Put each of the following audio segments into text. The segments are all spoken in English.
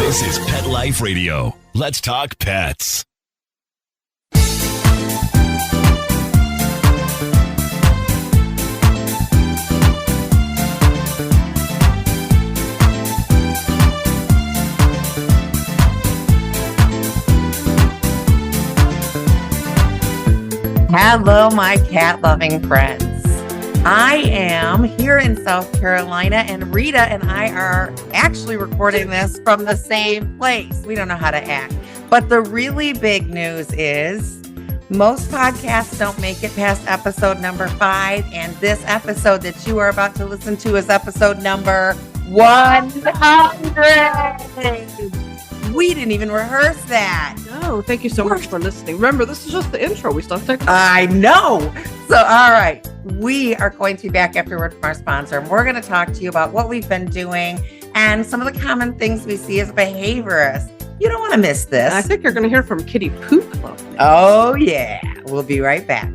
This is Pet Life Radio. Let's talk pets. Hello, my cat-loving friends. I am here in South Carolina, and Rita and I are actually recording this from the same place. We don't know how to act. But the really big news is most podcasts don't make it past episode number 5, and this episode that you are about to listen to is episode number 100. We didn't even rehearse that. No, thank you so much for listening. Remember, this is just the intro. We still have to. I know. So, all right. We are going to be back afterward from our sponsor. And we're going to talk to you about what we've been doing and some of the common things we see as behaviorists. You don't want to miss this. I think you're going to hear from Kitty Poo Club. Oh, yeah. We'll be right back.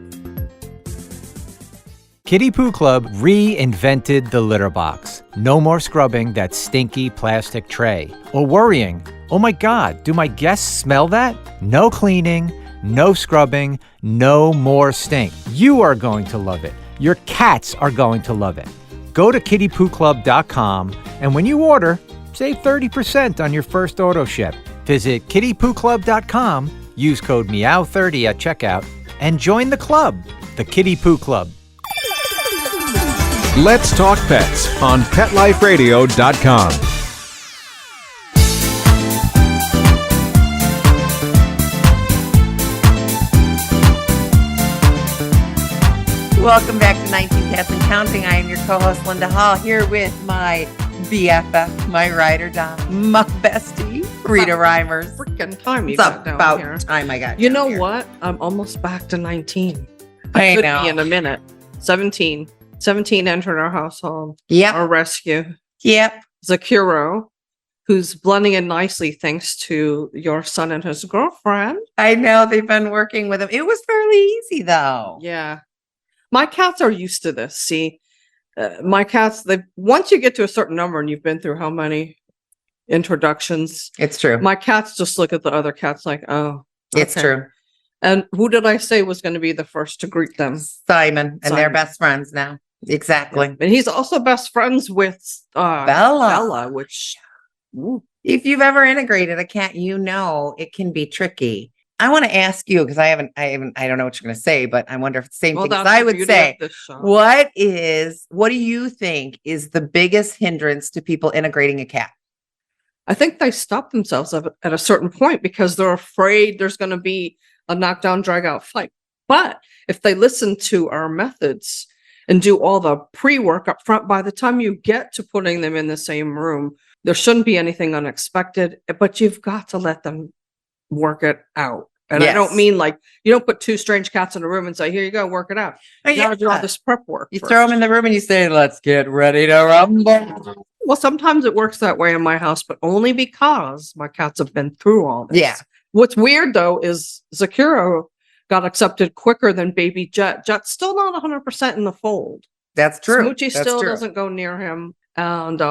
Kitty Poo Club reinvented the litter box. No more scrubbing that stinky plastic tray or worrying, oh my God, do my guests smell that? No cleaning, no scrubbing, no more stink. You are going to love it. Your cats are going to love it. Go to kittypooclub.com and when you order, save 30% on your first auto ship. Visit kittypooclub.com, use code MEOW30 at checkout, and join the club, the Kitty Poo Club. Let's Talk Pets on PetLifeRadio.com. Welcome back to 19 Cats and Counting. I am your co-host, Linda Hall, here with my BFF, my ride or die, my bestie, Rita Reimers. Freaking time you It's got down about here. time I got You down know here. what? I'm almost back to 19. I Could know. be in a minute. 17 entered our household. Yep. Our rescue. Yep. Zakuro, who's blending in nicely thanks to your son and his girlfriend. I know they've been working with him. It was fairly easy though. Yeah. My cats are used to this. See, my cats, once you get to a certain number and you've been through how many introductions, It's true. my cats just look at the other cats like, oh, It's okay. true. And who did I say was going to be the first to greet them? Simon, and they're Simon. best friends now. Exactly. And he's also best friends with Bella. which ooh, If you've ever integrated a cat, you know it can be tricky. I want to ask you because I don't know what you're going to say, but I wonder if it's the same well, thing as that's I the would beauty say. of this show. What do you think is the biggest hindrance to people integrating a cat? I think they stop themselves at a certain point because they're afraid there's going to be a knockdown, drag out fight. But if they listen to our methods and do all the pre-work up front, by the time you get to putting them in the same room, there shouldn't be anything unexpected, but you've got to let them work it out. And I don't Yes. mean like you don't put two strange cats in a room and say, here you go, work it out. You got to do all this prep work. You first. throw them in the room and you say, let's get ready to rumble. Well, sometimes it works that way in my house, but only because my cats have been through all this. Yeah. What's weird though is Zakuro got accepted quicker than baby Jet. Jet's still not 100% in the fold. That's true. Smoochie That's still true. doesn't go near him. And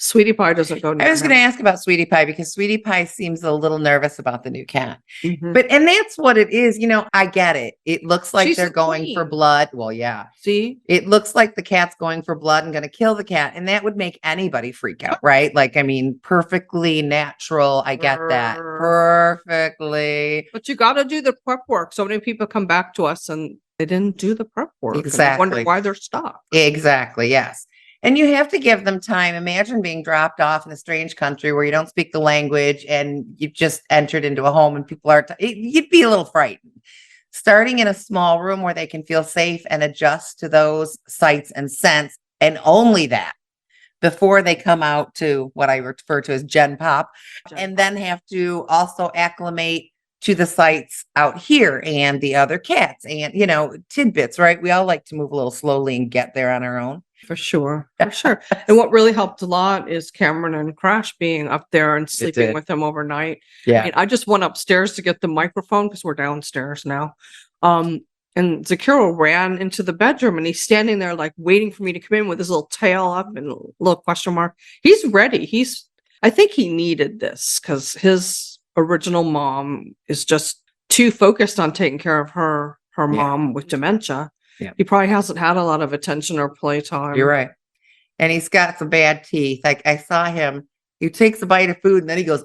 Sweetie Pie doesn't go near him. I was going to ask about Sweetie Pie because Sweetie Pie seems a little nervous about the new cat. Mhm. And that's what it is. You know, I get it. It looks like She's they're a going queen. for blood. Well, yeah. See? It looks like the cat's going for blood and going to kill the cat. And that would make anybody freak out, right? Like, I mean, perfectly natural. I get that. Perfectly. But you got to do the prep work. So many people come back to us and they didn't do the prep work. And I wonder Exactly. why they're stuck. Exactly. Yes. And you have to give them time. Imagine being dropped off in a strange country where you don't speak the language and you've just entered into a home and people are, you'd be a little frightened. Starting in a small room where they can feel safe and adjust to those sights and scents, and only that before they come out to what I refer to as Gen Pop, and then have to also acclimate to the sites out here and the other cats and, you know, tidbits, right? We all like to move a little slowly and get there on our own. For sure. For sure. And what really helped a lot is Cameron and Crash being up there and sleeping did. with him overnight. Yeah. I mean, I just went upstairs to get the microphone because we're downstairs now. And Zakiro ran into the bedroom and he's standing there like waiting for me to come in with his little tail up and a little question mark. He's ready. I think he needed this because his original mom is just too focused on taking care of her mom with dementia. Yeah. He probably hasn't had a lot of attention or playtime. You're right. And he's got some bad teeth. Like I saw him, he takes a bite of food and then he goes,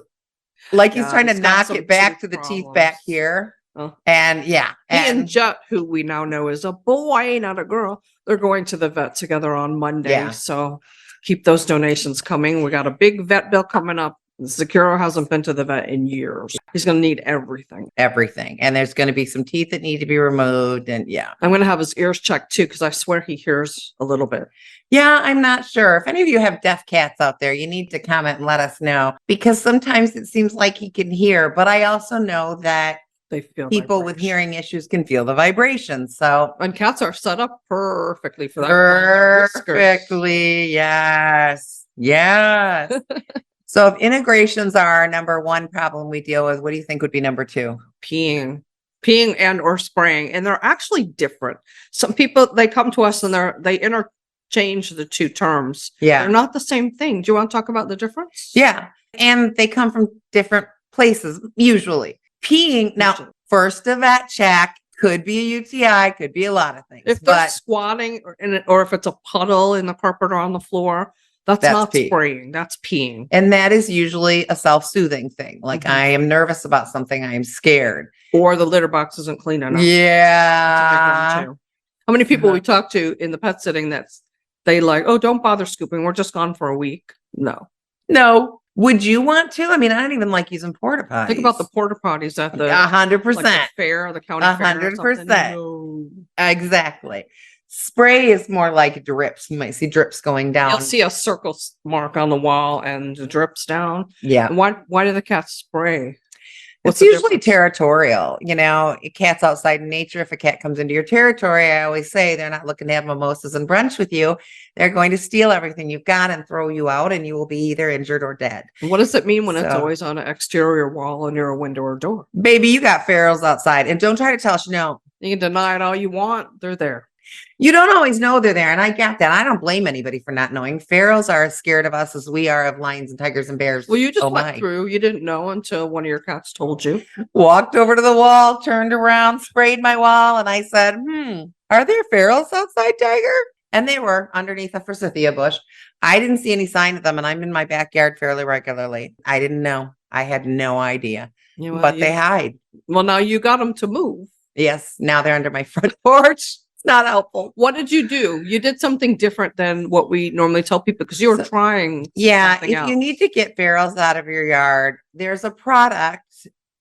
like he's trying to he's got knock some it back tooth to the teeth problems. back here. Oh. And yeah. He and And Jet, who we now know is a boy, not a girl, they're going to the vet together on Monday. Yeah. So keep those donations coming. We got a big vet bill coming up. Zakiro hasn't been to the vet in years. He's going to need everything. everything. And there's going to be some teeth that need to be removed. And yeah. I'm going to have his ears checked too, because I swear he hears a little bit. Yeah, I'm not sure. If any of you have deaf cats out there, you need to comment and let us know, because sometimes it seems like he can hear, but I also know that They feel people with vibration. hearing issues can feel the vibrations. So And cats are set up perfectly for that. Whiskers. perfectly. Yes. Yes. So if integrations are our number one problem we deal with, what do you think would be number two? Peeing and or spraying, and they're actually different. Some people, they come to us and they interchange the two terms. Yeah. They're not the same thing. Do you want to talk about the difference? Yeah. And they come from different places, usually. Peeing, now, Usually. first a vet check, could be a UTI, could be a lot of things. If they're but squatting or if it's a puddle in the carpet or on the floor, that's not pee. spraying, that's peeing. And that is usually a self-soothing thing. Like Mhm. I am nervous about something, I am scared. Or the litter box isn't clean enough. That's a big Yeah. one, too. How many people Uh-huh. we talk to in the pet sitting they like, oh, don't bother scooping. We're just gone for a week. No. No. Would you want to? I mean, I don't even like using porta potties. Think about the porta potties at the 100%. like the fair, the county fair. or 100%. something. No. Exactly. Spray is more like drips. You might see drips going down. You'll see a circle mark on the wall and it drips down. Yeah. And why do the cats spray? It's the usually difference? territorial. You know, a cat's outside in nature. If a cat comes into your territory, I always say they're not looking to have mimosas and brunch with you. They're going to steal everything you've got and throw you out, and you will be either injured or dead. What does it mean when it's So- always on an exterior wall near a window or door? Baby, you got ferals outside, and don't try to tell us no. You can deny it all you want. They're there. You don't always know they're there, and I get that. I don't blame anybody for not knowing. Ferals are as scared of us as we are of lions and tigers and bears. Well, you just Oh went my. through. You didn't know until one of your cats told you. Walked over to the wall, turned around, sprayed my wall, and I said, are there ferals outside, Tiger? And they were underneath a forsythia bush. I didn't see any sign of them, and I'm in my backyard fairly regularly. I didn't know. I had no idea. You know, But they hide. well, now you got them to move. Yes, now they're under my front porch. It's not helpful. What did you do? You did something different than what we normally tell people because you were So- trying. Yeah, something if else. you need to get ferals out of your yard, there's a product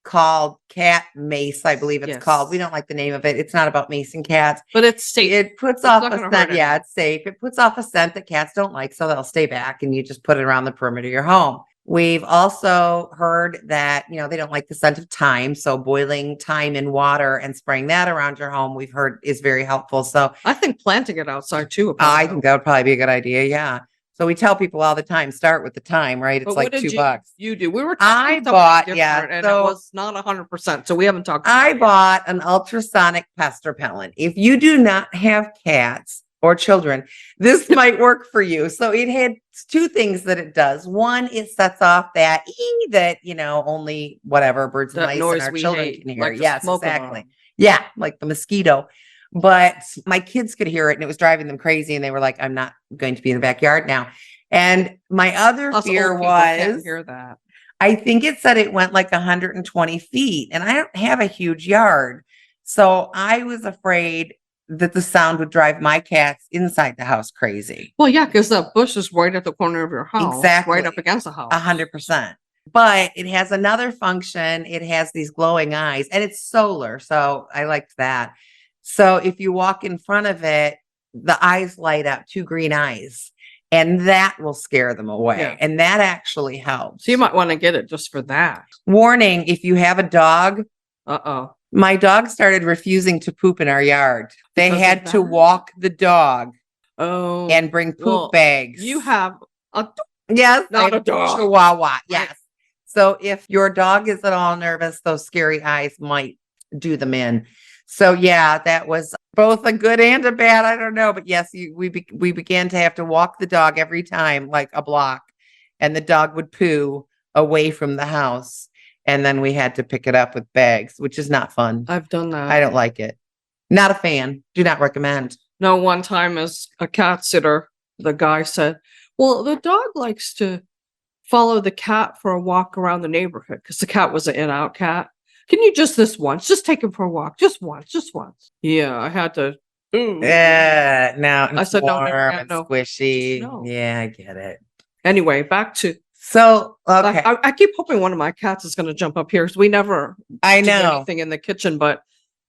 called cat mace, I believe it's Yes. called. We don't like the name of it. It's not about mace and cats. But it's safe. It puts It's off not a gonna scent. hurt Yeah, it's safe. It puts off a scent that cats don't like, so they'll stay back, and you just put it around the perimeter of your home. We've also heard that, they don't like the scent of thyme. So boiling thyme in water and spraying that around your home, we've heard is very helpful. So I think planting it outside too. would I help. think that would probably be a good idea. Yeah. So we tell people all the time, start with the thyme, right? It's But like what did $2. you do? We were I talking something bought- yeah, different, and so- it was not 100%. So we haven't talked. I bought an ultrasonic pest repellent. If you do not have cats or children, this might work for you. So it had two things that it does. One, it sets off that that, only whatever birds and That mice noise and our we children hate, can hear. like the Yes, smoke exactly. alarm. Yeah, like the mosquito. But my kids could hear it and it was driving them crazy. And they were like, I'm not going to be in the backyard now. And my other Us fear old people can't was, hear that. I think it said it went like 120 feet, and I don't have a huge yard. So I was afraid that the sound would drive my cats inside the house crazy. Well, yeah, because that bush is right at the corner of your house, Exactly. right up against the house. 100%. But it has another function. It has these glowing eyes, and it's solar. So I liked that. So if you walk in front of it, the eyes light up, two green eyes, and that will scare them away. Yeah. And that actually helps. So you might want to get it just for that. Warning, if you have a dog, Uh-oh. my dog started refusing to poop in our yard. They Because of had to that? walk the dog Oh. and bring poop well, bags. You have a yes, not I a have dog. Chihuahua. Yes. So if your dog is at all nervous, those scary eyes might do them in. So yeah, that was both a good and a bad. I don't know, but yes, we began to have to walk the dog every time, like a block, and the dog would poo away from the house. And then we had to pick it up with bags, which is not fun. I've done that. I don't like it. Not a fan. Do not recommend. No, one time as a cat sitter, the guy said, well, the dog likes to follow the cat for a walk around the neighborhood because the cat was an in-out cat. Can you just this once? Just take him for a walk. Just once. Yeah, I had to. Yeah, no. I said, no, warm, no. squishy. No. Yeah, I get it. Anyway, back to. So, okay. I keep hoping one of my cats is going to jump up here because we never do anything in the kitchen, but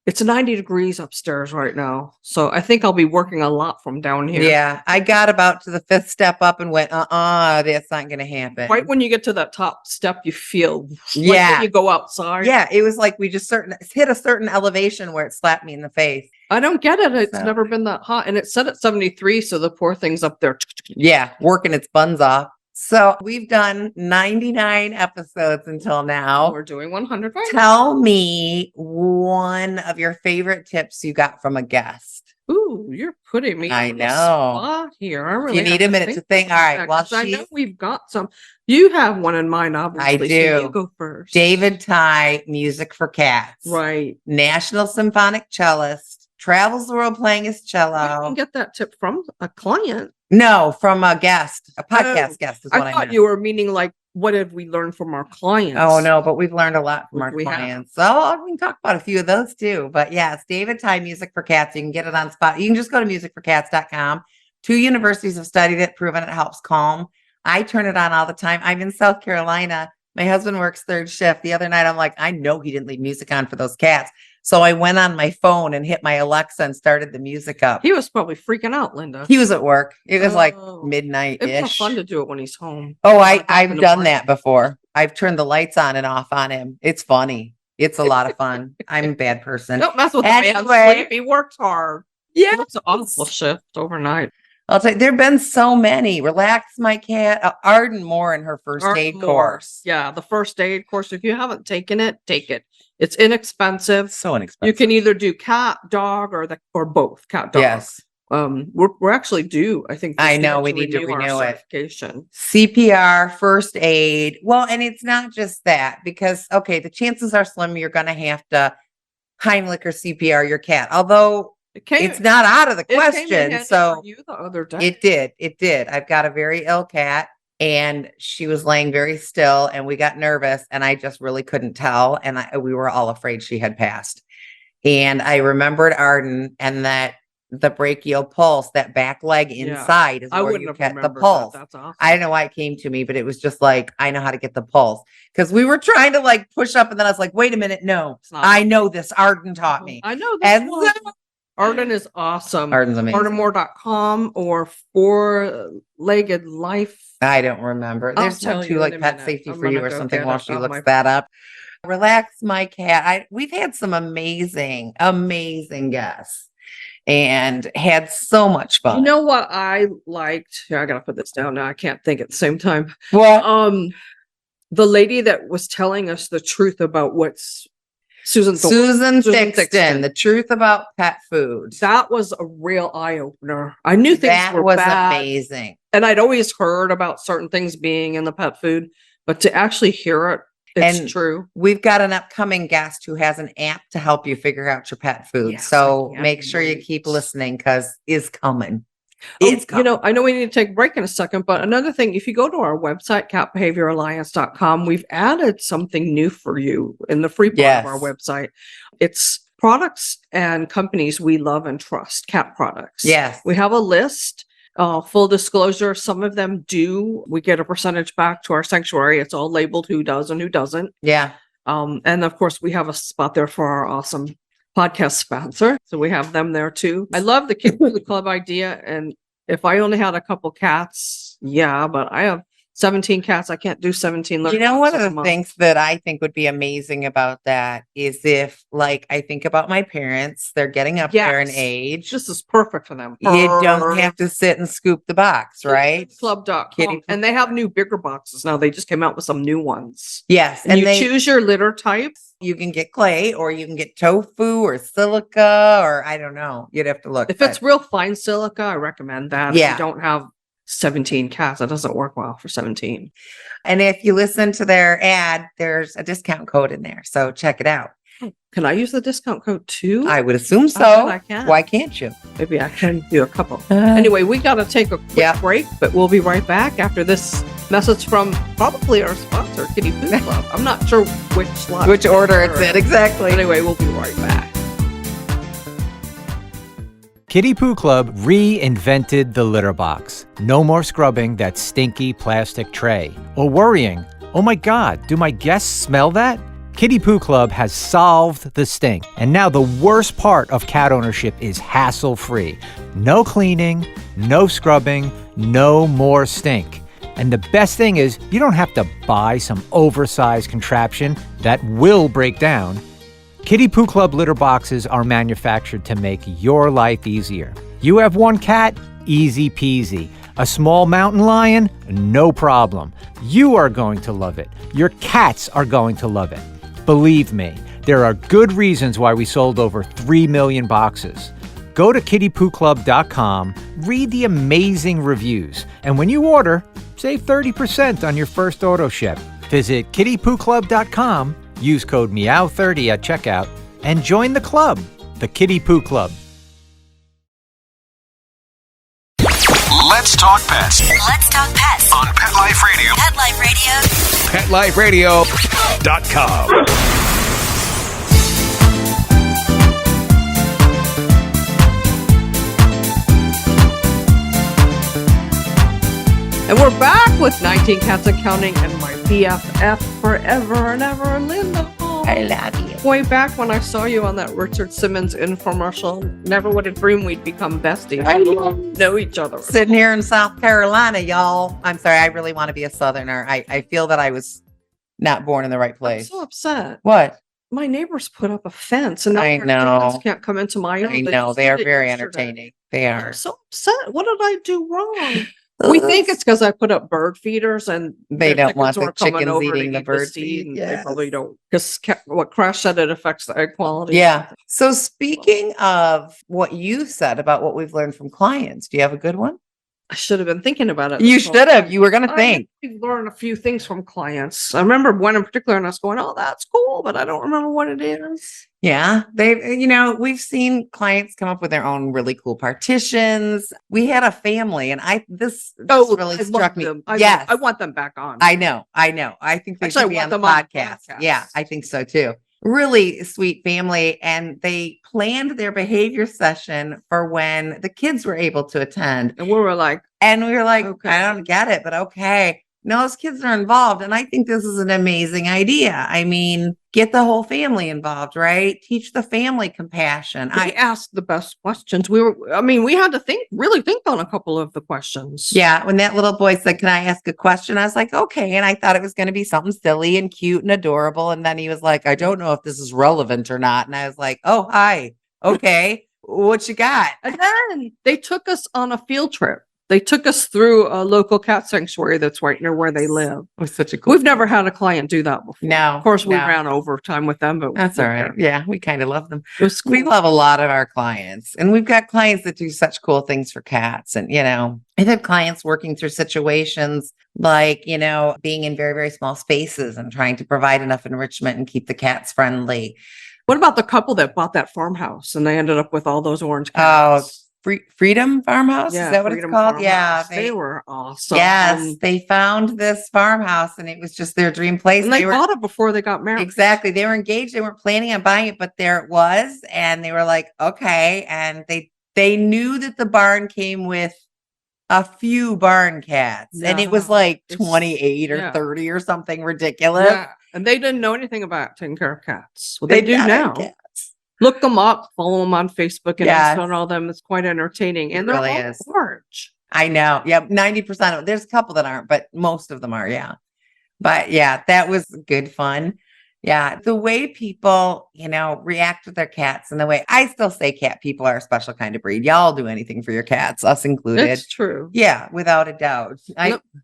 it's 90 degrees upstairs right now. So I think I'll be working a lot from down here. Yeah, I got about to the 5th step up and went, that's not going to happen. Right when you get to that top step, you feel Yeah. when you go outside. Yeah, it was like we just hit a certain elevation where it slapped me in the face. I don't get it. It's So- never been that hot. And it's set at 73, so the poor thing's up there. Yeah, working its buns off. So we've done 99 episodes until now. We're doing 100 right now. Tell me one of your favorite tips you got from a guest. Ooh, you're putting me I on the know. spot here. I really You need have a minute to think. All right, about well, that, 'cause I know we've got some. You have one in mind, obviously. do. So you go first. David Ty, Music for Cats. Right. National Symphonic Cellist. Travels the world playing his You cello. can get that tip from a client. No, from a guest, a podcast guest is what I I thought meant. you were meaning like, what did we learn from our clients? Oh no, but we've learned a lot from our We have. clients. So we can talk about a few of those too. But yes, David Ty Music for Cats. You can get it on spot. You can just go to musicforcats.com. 2 universities have studied it, proven it helps calm. I turn it on all the time. I'm in South Carolina. My husband works 3rd shift. The other night, I'm like, I know he didn't leave music on for those cats. So I went on my phone and hit my Alexa and started the music up. He was probably freaking out, Linda. He was at work. It was like Oh. midnight-ish. It's not fun to do it when he's home. Oh, Like up in I've the done morning. that before. I've turned the lights on and off on him. It's funny. It's a lot of fun. I'm a bad person. Don't mess with the man's Anyway. sleep. He works hard. Yeah. He works an awful shift overnight. I'll tell you, there have been so many. Relax My Cat. Arden Moore in her first aid More. course. Yeah, the first aid course. If you haven't taken it, take it. It's inexpensive. So inexpensive. You can either do cat, dog, or both. Cat, dog. Yes. We're actually due. I think. I this know, year we need to our renew it. certification. CPR, first aid. Well, and it's not just that because, okay, the chances are slim you're going to have to Heimlich or CPR your cat. Although it's not out of the It came in question. handy So for you the other day. it did. It did. I've got a very ill cat and she was laying very still and we got nervous and I just really couldn't tell. And we were all afraid she had passed. And I remembered Arden and that the brachial pulse, that back leg inside is I where wouldn't you have get the remembered pulse. that. That's awesome. I don't know why it came to me, but it was just like, I know how to get the pulse because we were trying to like push up and then I was like, wait a minute. No, It's not- I know this. Arden taught me. I know this And one. Arden is awesome. Arden's amazing. Ardenmore.com or Four-Legged Life. I don't remember. I'll There's tell no you two in like a pet minute. safety I'm for you gonna or go something get while it she on looks my- that up. Relax My Cat. We've had some amazing guests and had so much fun. You know what I liked? Here, I gotta put this down now. I can't think at the same time. what? The lady that was telling us the truth about what's Susan Susan Thixton. Thixton, the truth about pet food. That was a real eye opener. I knew things That were was bad, amazing. and I'd always heard about certain things being in the pet food, but to actually hear it, it's And true. We've got an upcoming guest who has an app to help you figure out your pet food. Yes, so I can't make sure you wait. keep listening because it's coming. Oh, It's coming. I know we need to take a break in a second, but another thing, if you go to our website, catbehavioralliance.com, we've added something new for you in the free part of our Yes. website. It's products and companies we love and trust, cat products. Yes. We have a list. Full disclosure, some of them we get a percentage back to our sanctuary. It's all labeled who does and who doesn't. Yeah. And of course, we have a spot there for our awesome podcast sponsor. So we have them there too. I love the Kid to the Club idea. And if I only had a couple cats, yeah, but I have 17 cats. I can't do 17. You know, one of boxes a the month. things that I think would be amazing about that is if, like, I think about my parents, they're getting up there in Yes. age. This is perfect for them. You don't have to sit and scoop the box, right? Club.com. Kitty- And they have new bigger boxes now. They just came out with some new ones. Yes. And you they choose your litter type. you can get clay or you can get tofu or silica or I don't know. You'd have to look. If it's real fine silica, I recommend that. If Yeah. you don't have 17 cats. That doesn't work well for 17. And if you listen to their ad, there's a discount code in there. So check it out. Can I use the discount code too? I would assume so. bet I can. Why can't you? Maybe I can do a couple. Anyway, we got to take a quick Yeah. break, but we'll be right back after this message from probably our sponsor, Kitty Poo Club. I'm not sure which slot. Which order it's in, exactly. Anyway, we'll be right back. Kitty Poo Club reinvented the litter box. No more scrubbing that stinky plastic tray. Or worrying, oh my God, do my guests smell that? Kitty Poo Club has solved the stink. And now the worst part of cat ownership is hassle-free. No cleaning, no scrubbing, no more stink. And the best thing is, you don't have to buy some oversized contraption that will break down. Kitty Poo Club litter boxes are manufactured to make your life easier. You have one cat? Easy peasy. A small mountain lion? No problem. You are going to love it. Your cats are going to love it. Believe me, there are good reasons why we sold over 3 million boxes. Go to kittypooclub.com, read the amazing reviews, and when you order, save 30% on your first auto ship. Visit kittypooclub.com, use code MEOW30 at checkout, and join the club, the Kitty Poo Club. Let's talk pets Let's talk pets. on Pet Life Radio. Pet Life Radio. PetLifeRadio.com. And we're back with 19 Cats and Counting and my BFF forever and ever, Linda. I love you. Way back when I saw you on that Richard Simmons infomercial, never would have dreamed we'd become besties. I know each other. Sitting here in South Carolina, y'all. I'm sorry. I really want to be a Southerner. I feel that I was not born in the right I'm place. so upset. What? My neighbors put up a fence, and now I our know. cats can't come into my yard. I They know. just They are did it very yesterday. entertaining. They are. I'm so upset. What did I do wrong? We think it's because I put up bird feeders and They their don't want chickens the were coming chickens over to eating the eat bird seed, feed. and Yes. They probably don't. Because what Crash said, it affects the egg quality. Yeah. So speaking of what you said about what we've learned from clients, do you have a good one? I should have been thinking about it. You this whole should have. time. You were going to I think. We've learned a few things from clients. I remember one in particular, and I was going, "Oh, that's cool," but I don't remember what it is. Yeah. We've seen clients come up with their own really cool partitions. We had a family and this really I struck love me. them. Yes. I want them back on. I know. I think they Actually, should be I on want the them on the podcast. podcast. Yeah, I think so too. Really sweet family. And they planned their behavior session for when the kids were able to attend. And we were like, And we were like, Okay. I don't get it, but okay. No, those kids are involved. And I think this is an amazing idea. I mean, get the whole family involved, right? Teach the family compassion. I asked the best questions. We had to really think on a couple of the questions. Yeah, when that little boy said, "Can I ask a question?" I was like, "Okay." And I thought it was going to be something silly and cute and adorable. And then he was like, "I don't know if this is relevant or not." And I was like, "Oh, hi. Okay. What you got?" And then they took us on a field trip. They took us through a local cat sanctuary that's right near where they live. It was such a cool. We've never had a client do that before. No. Of course, we no. ran overtime with them, but That's all right. Yeah, we kind of love them. It was cool. We love a lot of our clients, and we've got clients that do such cool things for cats. And, I've had clients working through situations like, being in very, very small spaces and trying to provide enough enrichment and keep the cats friendly. What about the couple that bought that farmhouse and they ended up with all those orange Oh, cats? Freedom Farmhouse? Is that what Freedom it's called? Farmhouse. Yeah. They were awesome. Yes, they found this farmhouse and it was just their dream place. And they bought it before they got married. Exactly. They were engaged. They weren't planning on buying it, but there it was. And they were like, okay. And they knew that the barn came with a few barn cats. And it was No, like it's- 28 or yeah. 30 or something ridiculous. Yeah. And they didn't know anything about taking care of cats. Well, they do got now. cats. Look them up, follow them on Facebook, and Yes. on all them. It's quite entertaining. And It they're really all is. orange. I know. Yeah. 90% of it. There's a couple that aren't, but most of them are. Yeah. But yeah, that was good fun. Yeah. The way people, react to their cats and the way I still say cat people are a special kind of breed. Y'all do anything for your cats, us included. It's true. Yeah, without a doubt.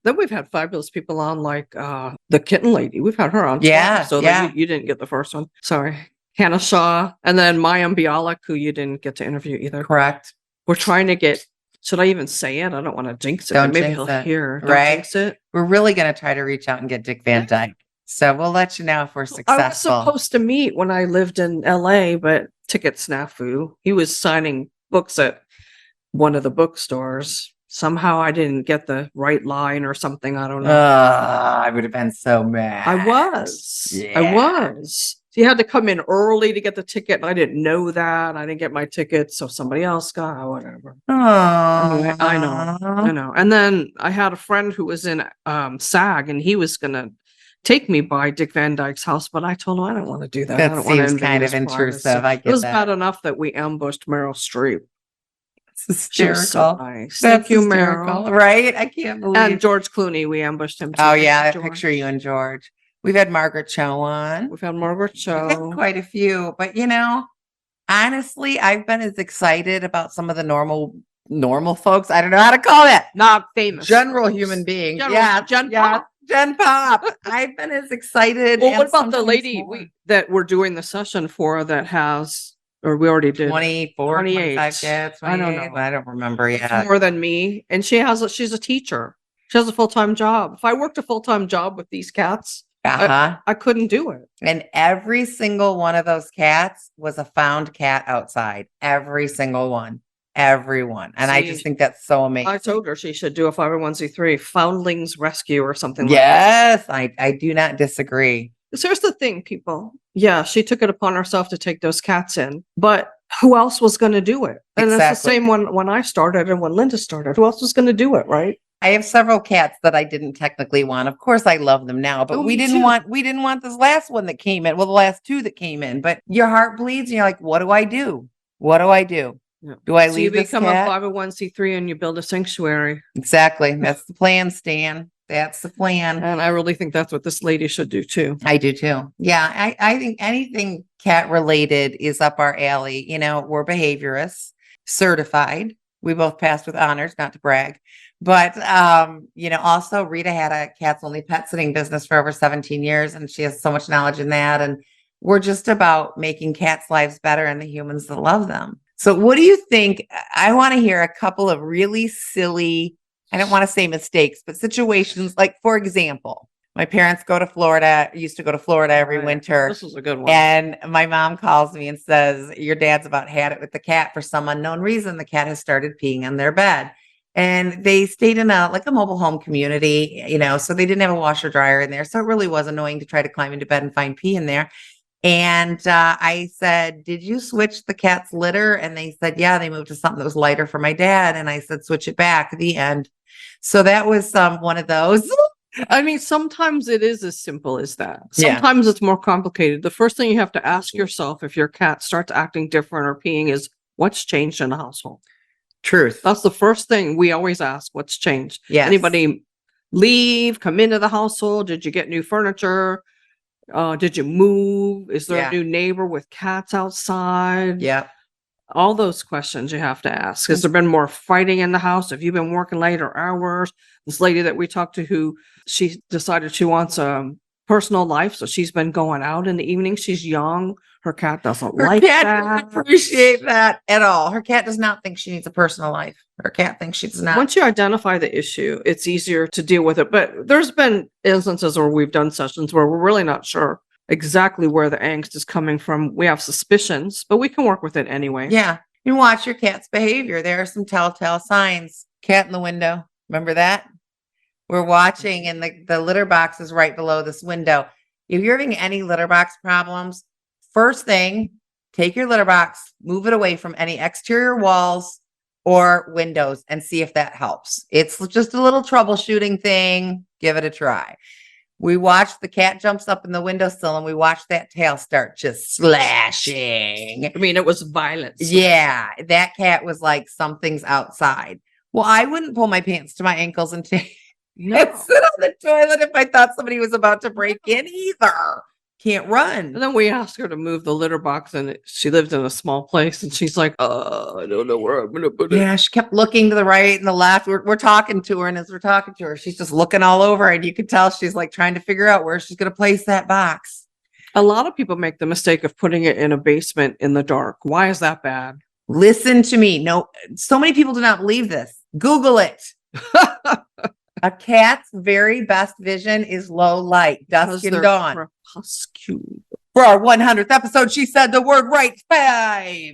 Then we've had fabulous people on, like the kitten lady. We've had her on. twice, Yeah, so yeah. you didn't get the first one. Sorry. Hannah Shaw, and then Mayim Bialik, who you didn't get to interview either. Correct. We're trying to get Should I even say it? I don't want to jinx it. Don't but maybe jinx he'll it, hear. Don't right? jinx it. We're really going to try to reach out and get Dick Van Dyke. So we'll let you know if we're I was successful. supposed to meet when I lived in LA, but ticket snafu. He was signing books at one of the bookstores. Somehow I didn't get the right line or something. I don't know. I would have been so mad. I was. Yeah. I was. You had to come in early to get the ticket, and I didn't know that. I didn't get my ticket, so somebody else got whatever. Anyway, I know. And then I had a friend who was in SAG, and he was gonna take me by Dick Van Dyke's house, but I told him I don't want to do that. I That don't want to seems invade kind his of privacy. intrusive. I It was get bad that. enough that we ambushed Meryl Streep. It's She was so hysterical. nice. That's Thank you, hysterical, Meryl. right? I can't believe. And George Clooney, we ambushed him too. Oh yeah, I George. picture you and George. We've had Margaret Cho on. We've had Margaret We've had Cho. quite a few, but honestly, I've been as excited about some of the normal folks. I don't know how to call it. Not famous. General human beings. Gen Pop. Gen Pop. I've been as excited. Well, and what about the sometimes lady more. that we're doing the session for that has, or we already did 24, 28. 25 kids? I don't 28? know. I don't remember It's yet. more than me. And she's a teacher. She has a full-time job. If I worked a full-time job with these cats, Uh-huh. I couldn't do it. And every single one of those cats was a found cat outside. Every single one. Everyone. And I See, just think that's so amazing. I told her she should do a 501c3 Foundlings Rescue or something like Yes, I do not disagree. that. So here's the thing, people. Yeah, she took it upon herself to take those cats in, but who else was going to do it? And it's the Exactly. same when I started and when Linda started. Who else was going to do it, right? I have several cats that I didn't technically want. Of course, I love them now, but Oh, we me didn't too. want this last one that came in. Well, the last two that came in, but your heart bleeds and you're like, what do I do? What do I do? Yeah. Do I So you leave this become cat? a 501c3 and you build a sanctuary. Exactly. That's the plan, Stan. That's the plan. And I really think that's what this lady should do too. I do too. Yeah, I think anything cat related is up our alley. We're behaviorists, certified. We both passed with honors, not to brag. But also Rita had a cats only pet sitting business for over 17 years, and she has so much knowledge in that. And we're just about making cats' lives better and the humans that love them. So what do you think? I want to hear a couple of really silly, I don't want to say mistakes, but situations like, for example, my parents used to go to Florida every Right. winter. This was a good one. And my mom calls me and says, your dad's about had it with the cat for some unknown reason. The cat has started peeing on their bed. And they stayed in a mobile home community, so they didn't have a washer dryer in there. So it really was annoying to try to climb into bed and find pee in there. And I said, did you switch the cat's litter? And they said, yeah, they moved to something that was lighter for my dad. And I said, switch it back at the end. So that was one of those. I mean, sometimes it is as simple as that. Yeah. Sometimes it's more complicated. The first thing you have to ask yourself if your cat starts acting different or peeing is what's changed in the household. Truth. That's the first thing we always ask. What's changed? Yes. Anybody leave, come into the household? Did you get new furniture? Did you move? Is there Yeah. a new neighbor with cats outside? Yep. All those questions you have to ask. Has there been more fighting in the house? Have you been working later hours? This lady that we talked to, she decided she wants a personal life, so she's been going out in the evening. She's young. Her cat doesn't Her like cat that. doesn't appreciate that at all. Her cat does not think she needs a personal life. Her cat thinks she does not. Once you identify the issue, it's easier to deal with it. But there's been instances where we've done sessions where we're really not sure exactly where the angst is coming from. We have suspicions, but we can work with it anyway. Yeah. You watch your cat's behavior. There are some telltale signs. Cat in the window. Remember that? We're watching, and the litter box is right below this window. If you're having any litter box problems, first thing, take your litter box, move it away from any exterior walls or windows and see if that helps. It's just a little troubleshooting thing. Give it a try. We watched the cat jumps up in the windowsill and we watched that tail start just slashing. I mean, it was violence. Yeah, that cat was like, something's outside. Well, I wouldn't pull my pants to my ankles and sit No. on the toilet if I thought somebody was about to break in either. Can't run. And then we asked her to move the litter box, and she lived in a small place, and she's like, I don't know where I'm going to put it. Yeah, she kept looking to the right and the left. We're talking to her, and as we're talking to her, she's just looking all over, and you could tell she's like trying to figure out where she's going to place that box. A lot of people make the mistake of putting it in a basement in the dark. Why is that bad? Listen to me. No, so many people do not believe this. Google it. A cat's very best vision is low light, dusk and dawn. Crepuscular. For our 100th episode, she said the word right 5.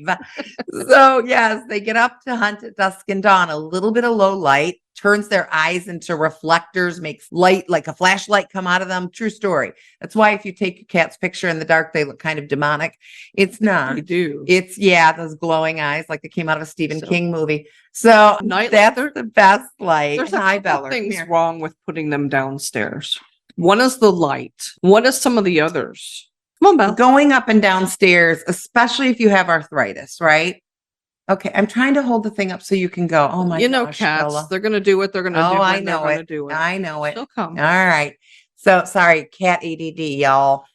So yes, they get up to hunt at dusk and dawn. A little bit of low light turns their eyes into reflectors, makes light like a flashlight come out of them. True story. That's why if you take your cat's picture in the dark, they look kind of demonic. It's not. They do. It's those glowing eyes like they came out of a Stephen King movie. So that's the best light. There's Hi, a couple Bella. things wrong with putting them downstairs. One is the light. What is some of the others? Come on, Belle. Going up and down stairs, especially if you have arthritis, right? Okay, I'm trying to hold the thing up so you can go. Oh my gosh, cats, Bella. they're going to do what they're going to do. I know it. Do it. I know it. They'll come. All right. So sorry, cat ADD, y'all.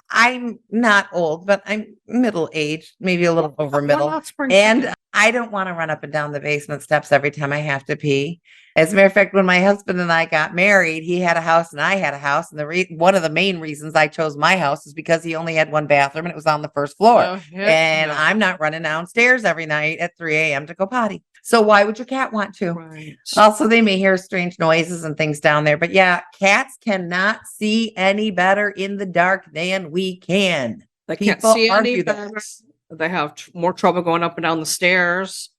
I'm not old, but I'm middle-aged, maybe a little over middle. And I don't want to run up and down the basement steps every time I have to pee. As a matter of fact, when my husband and I got married, he had a house and I had a house. And one of the main reasons I chose my house is because he only had one bathroom and it was on the first floor. I'm not running downstairs every night at 3 a.m. to go potty. So why would your cat want to? Right. Also, they may hear strange noises and things down there. But yeah, cats cannot see any better in the dark than we can. They can't see any better. They have more trouble going up and down the stairs.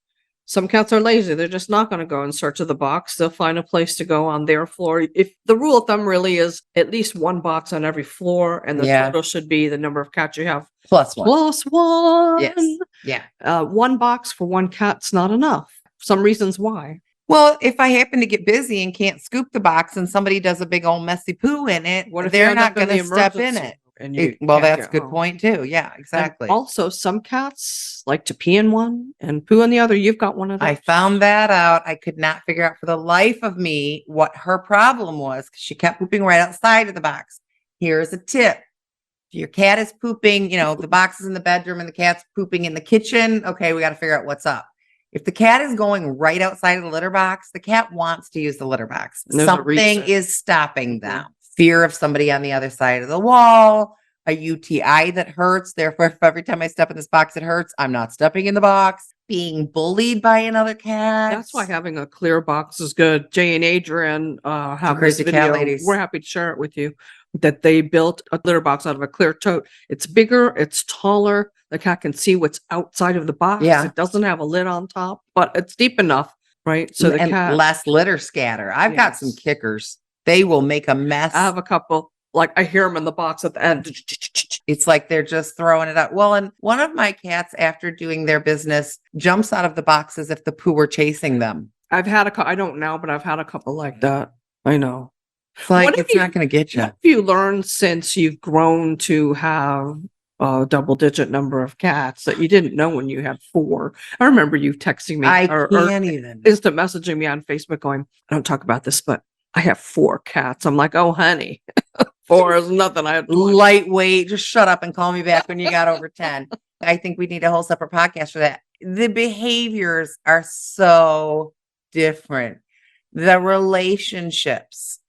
Some cats are lazy. They're just not going to go in search of the box. They'll find a place to go on their floor. If the rule of thumb really is at least one box on every floor, and the total should be the number of cats you have plus one. Plus one. Yes. Yeah. One box for one cat's not enough. Some reasons why. Well, if I happen to get busy and can't scoop the box and somebody does a big old messy poo in it, they're not going to step in it. That's a good point too. Yeah, exactly. And also, some cats like to pee in one and poo in the other. You've got one of those. I found that out. I could not figure out for the life of me what her problem was because she kept pooping right outside of the box. Here's a tip. If your cat is pooping, the box is in the bedroom and the cat's pooping in the kitchen. Okay, we got to figure out what's up. If the cat is going right outside of the litter box, the cat wants to use the litter box. Something is stopping them. Fear of somebody on the other side of the wall, a UTI that hurts. Therefore, if every time I step in this box, it hurts, I'm not stepping in the box. Being bullied by another cat. That's why having a clear box is good. Jay and Adrian have this video. We're happy to share it with you. That they built a litter box out of a clear tote. It's bigger, it's taller. The cat can see what's outside of the box. Yeah. It doesn't have a lid on top, but it's deep enough, right? So the cat less litter scatter. I've got some kickers. They will make a mess. I have a couple. Like I hear them in the box at the end. It's like they're just throwing it out. Well, and one of my cats, after doing their business, jumps out of the box as if the poo were chasing them. I've had a couple. I don't now, but I've had a couple like that. I know. It's like it's not going to get you. What have you learned since you've grown to have a double-digit number of cats that you didn't know when you had 4? I remember you texting me or instant messaging me on Facebook going, "I don't talk about this, but I have 4 cats." I'm like, "Oh, honey, 4 is nothing." I had lightweight. Just shut up and call me back when you got over 10. I think we need a whole separate podcast for that. The behaviors are so different. The relationships.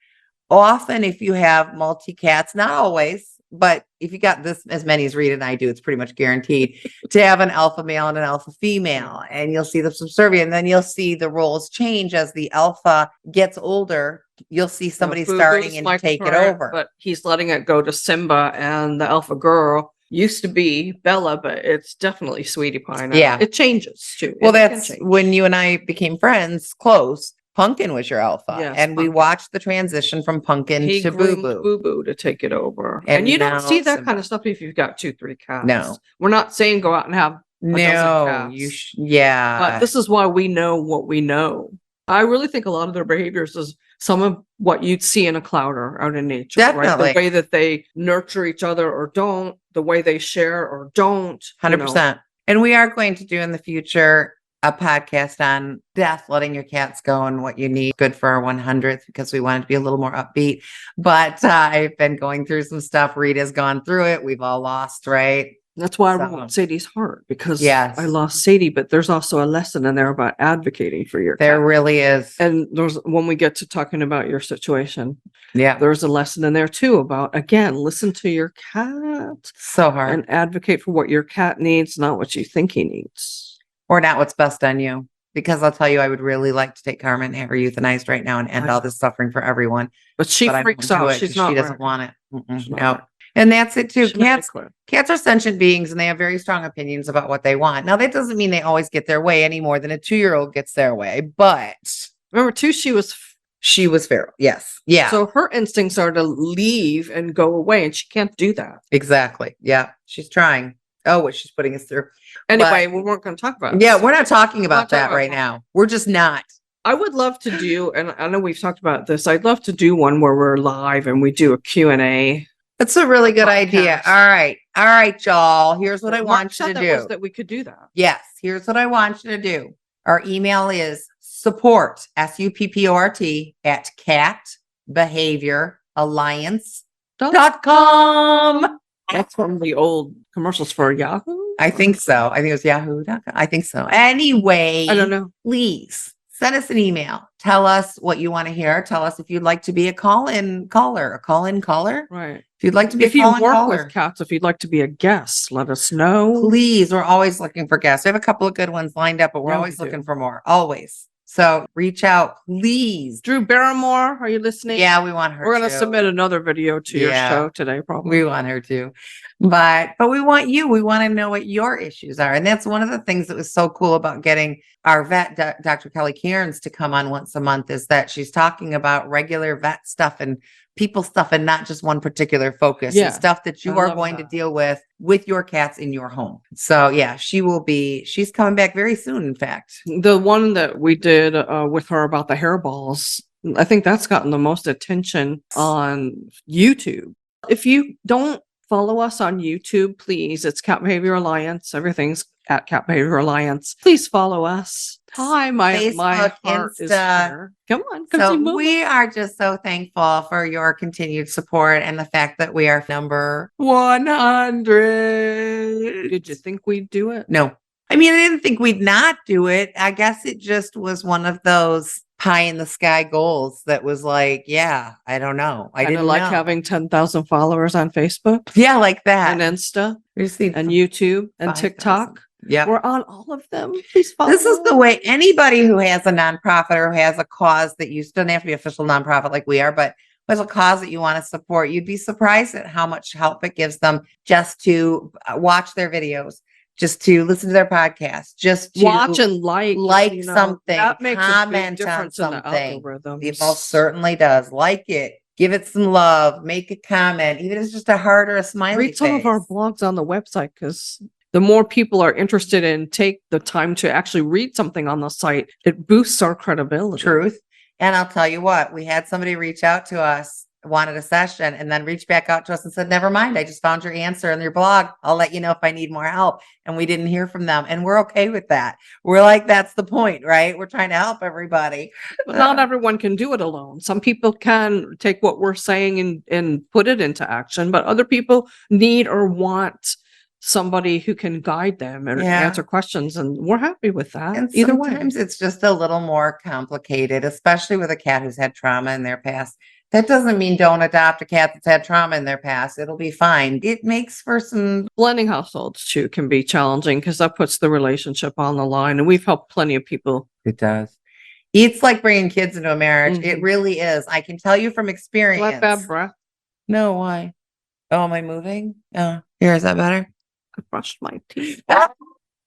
Often, if you have multi-cats, not always, but if you got this as many as Rita and I do, it's pretty much guaranteed to have an alpha male and an alpha female. And you'll see the subservient, and then you'll see the roles change as the alpha gets older. You'll see somebody starting and take it over. But he's letting it go to Simba, and the alpha girl used to be Bella, but it's definitely Sweetie Pie now. Yeah. It changes too. Well, that's when you and I became friends, close. Pumpkin was your alpha, and we watched the transition from Pumpkin to Boo Boo. Boo Boo to take it over, and you don't see that kind of stuff if you've got 2-3 cats. No, we're not saying go out and have a dozen cats. But this is why we know what we know. I really think a lot of their behaviors is some of what you'd see in a clouder out in nature. Definitely, right? The way that they nurture each other or don't, the way they share or don't. 100%. And we are going to do in the future a podcast on death, letting your cats go and what you need. Good for our 100th because we wanted to be a little more upbeat. But I've been going through some stuff. Rita's gone through it. We've all lost, right? That's why I wrote Sadie's heart, because I lost Sadie, but there's also a lesson in there about advocating for your There cat. really is. And there's when we get to talking about your situation, yeah, there's a lesson in there too about, again, listen to your cat. So hard. And advocate for what your cat needs, not what you think he needs. or not what's best on you. Because I'll tell you, I would really like to take Carmen and have her euthanized right now and end all this suffering for everyone. But she But I freaks won't do out. it She's 'cause not she doesn't ready. want it. She's not No. ready. And that's it too. She made it Cats clear. Cats are sentient beings and they have very strong opinions about what they want. Now, that doesn't mean they always get their way any more than a 2-year-old gets their way, but Remember too, she was feral. Yes. Yeah. so her instincts are to leave and go away, and she can't do that. Exactly. Yeah. She's trying. Oh, what she's putting us through. Anyway, we weren't going to talk about Yeah, this. we're not talking about talking that about right that. now. We're just not. I would love to do, and I know we've talked about this. I'd love to do one where we're live and we do a Q&A. That's a really good idea. Podcast. All right. All right, y'all. Here's what I Mark want you said to that do. was that we could do that. Yes. Here's what I want you to do. Our email is support, SUPPORT, at catbehavioralliance.com. That's from the old commercials for Yahoo. I think so. I think it was yahoo.com. I think so. Anyway, I don't know. please send us an email. Tell us what you want to hear. Tell us if you'd like to be a call-in caller. Right. If you'd like to be If a you call-in work caller. with cats, if you'd like to be a guest, let us know. Please, we're always looking for guests. We have a couple of good ones lined up, but we're Yeah, we always do. looking for more. Always. So reach out, please. Drew Barrymore, are you listening? Yeah, we want her. We're going to to. submit another video to your Yeah. show today, probably. We want her to, but we want you. We want to know what your issues are, and that's one of the things that was so cool about getting our vet, Dr. Kelly Cairns, to come on once a month. Is that she's talking about regular vet stuff and people stuff, and not just one particular focus. Yeah. And stuff that you I are love going to that. deal with your cats in your home. So yeah, she's coming back very soon. In fact, The one that we did with her about the hairballs, I think that's gotten the most attention on YouTube. If you don't follow us on YouTube, please, it's Cat Behavior Alliance. Everything's at Cat Behavior Alliance. Please follow us. Hi, my Facebook, heart is Insta. here. Come on, come so see Mama. we are just so thankful for your continued support and the fact that we are number 100. Did you think we'd do it? No, I mean, I didn't think we'd not do it. I guess it just was one of those pie in the sky goals that was like, yeah, I don't know. I Kinda didn't like know. having 10,000 followers on Facebook Yeah, like that. and Insta We just need and YouTube and 5,000. TikTok. Yeah. We're on all of them. Please follow. This is the way anybody who has a nonprofit or who has a cause that you still don't have to be official nonprofit like we are, but has a cause that you want to support, you'd be surprised at how much help it gives them just to watch their videos, just to listen to their podcast, just to watch and like something, that makes a comment big difference on in the something. algorithms. It most certainly does. Like it, give it some love, make a comment, even if it's just a heart or a smiley Read some of our face. blogs on the website, because the more people are interested in take the time to actually read something on the site, it boosts our credibility. Truth. And I'll tell you what, we had somebody reach out to us, wanted a session, and then reached back out to us and said, never mind, I just found your answer in your blog. I'll let you know if I need more help. And we didn't hear from them. And we're okay with that. We're like, that's the point, right? We're trying to help everybody. But not everyone can do it alone. Some people can take what we're saying and put it into action, but other people need or want somebody who can guide them and Yeah. answer questions, and we're happy with that. And Either way. sometimes it's just a little more complicated, especially with a cat who's had trauma in their past. That doesn't mean don't adopt a cat that's had trauma in their past. It'll be fine. It makes for some. Blending households too can be challenging because that puts the relationship on the line, and we've helped plenty of people. It does. It's like bringing kids into a marriage. It Mhm. really is. I can tell you from experience. Let bad breath. No, why? Oh, am I moving? Here, is that better? I brushed my teeth. I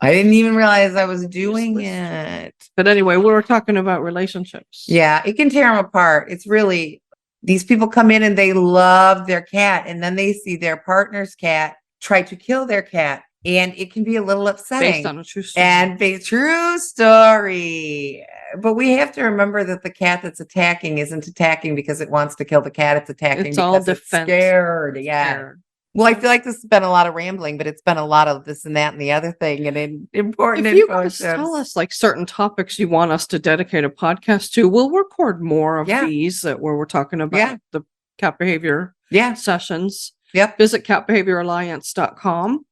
didn't even realize I was doing listen. it. But anyway, we were talking about relationships. Yeah, it can tear them apart. It's really, these people come in and they love their cat, and then they see their partner's cat try to kill their cat, and it can be a little upsetting. Based on a true story. And true story. But we have to remember that the cat that's attacking isn't attacking because it wants to kill the cat. It's attacking It's because all it's defense. scared. Yeah. Scared. Well, I feel like this has been a lot of rambling, but it's been a lot of this and that and the other thing, and important If you info. guys tell us like certain topics you want us to dedicate a podcast to, we'll record more of Yeah. these that where we're talking about Yeah. the cat behavior Yeah. sessions. Yep. Visit catbehavioralliance.com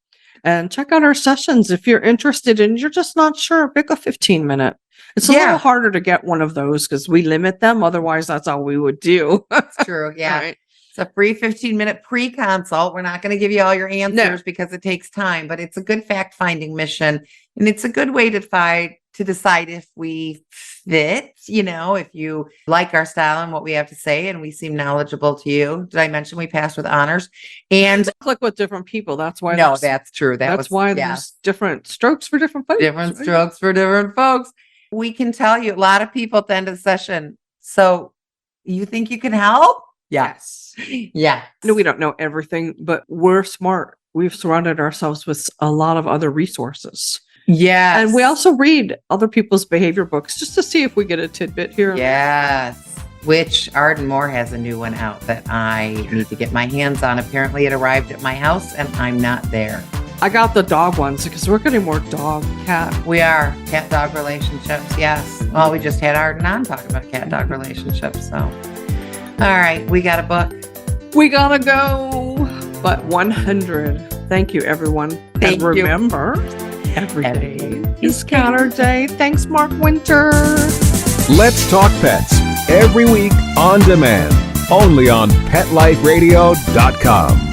and check out our sessions. If you're interested and you're just not sure, pick a 15-minute. It's a Yeah. little harder to get one of those because we limit them. Otherwise, that's all we would do. It's true. Yeah. Right. It's a free 15-minute pre-consult. We're not going to give you all your answers because it takes time, but it's a good fact-finding mission. And it's a good way to decide if we fit, if you like our style and what we have to say and we seem knowledgeable to you. Did I mention we passed with honors? And click with different people. That's why. No, that's true. That's why there's different strokes for different folks. Different strokes for different folks. We can tell you a lot of people at the end of the session. So you think you can help? Yes. Yeah. No, we don't know everything, but we're smart. We've surrounded ourselves with a lot of other resources. Yes. And we also read other people's behavior books just to see if we get a tidbit here. Yes. Which Arden Moore has a new one out that I need to get my hands on. Apparently it arrived at my house and I'm not there. I got the dog ones because we're getting more dog, cat. We are. Cat-dog relationships. Yes. Well, we just had Arden on talking about cat-dog relationships. So, all right. We got a book. We gotta go. But 100. Thank you, everyone. Thank and remember, every day is Counter Day. Thanks, Mark Winter. Let's Talk Pets every week on demand, only on PetLifeRadio.com.